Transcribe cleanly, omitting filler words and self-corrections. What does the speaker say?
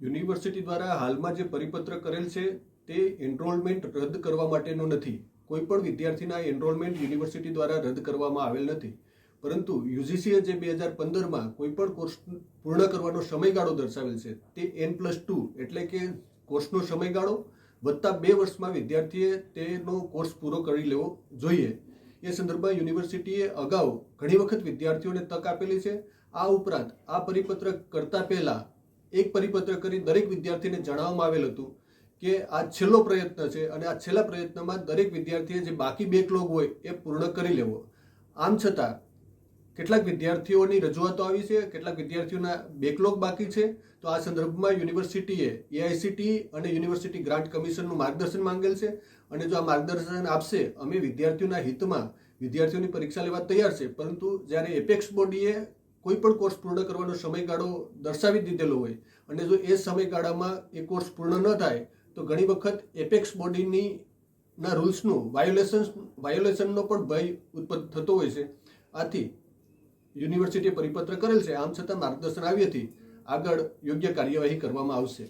University દ્વારા હાલમાં જે પરિપત્ર કરેલ છે તે એનરોલમેન્ટ રદ કરવા માટેનો નથી. કોઈ પણ વિદ્યાર્થીના એનરોલમેન્ટ યુનિવર્સિટી દ્વારા રદ કરવામાં આવેલ નથી, પરંતુ યુજીસીએ જે 2015માં કોઈ પણ કોર્સ પૂર્ણ કરવાનો સમયગાળો દર્શાવેલ છે તે N+2 એટલે કે કોર્સનો સમયગાળો વત્તા 2 વર્ષમાં વિદ્યાર્થીએ તેનો કોર્સ પૂરો કરી લેવો જોઈએ. એ સંદર્ભમાં યુનિવર્સિટીએ અગાઉ ઘણી વખત વિદ્યાર્થીઓને તક આપેલી છે. આ ઉપરાંત આ પરિપત્ર કરતા પહેલા એક પરિપત્ર કરી દરેક વિદ્યાર્થીને જણાવવામાં આવેલ હતું કે આ છેલ્લો પ્રયત્ન છે અને આ છેલ્લા પ્રયત્નમાં દરેક વિદ્યાર્થીએ જે બાકી બેકલોગ હોય એ પૂર્ણ કરી લેવો. આમ છતાં કેટલાક વિદ્યાર્થીઓની રજૂઆતો આવી છે, કેટલાક વિદ્યાર્થીઓના બેકલોગ બાકી છે. તો આ સંદર્ભમાં યુનિવર્સિટીએ AICTE અને યુનિવર્સિટી ગ્રાન્ટ કમિશનનું માર્ગદર્શન માંગેલ છે અને જો આ માર્ગદર્શન આપશે, અમે વિદ્યાર્થીઓના હિતમાં વિદ્યાર્થીઓની પરીક્ષા લેવા તૈયાર છે. પરંતુ જ્યારે એપેક્સ બોડીએ કોઈ પણ કોર્સ પૂર્ણ કરવાનો સમયગાળો દર્શાવી દીધેલો હોય અને જો એ સમયગાળામાં એ કોર્સ પૂર્ણ ન થાય તો ઘણી વખત એપેક્સ બોડીની રૂલ્સનું વાયોલેશનનો પણ ભય ઉત્પન્ન થતો હોય છે. આથી યુનિવર્સિટીએ પરિપત્ર કરેલ છે, આમ છતાં માર્ગદર્શન આવ્યથી આગળ યોગ્ય કાર્યવાહી કરવામાં આવશે.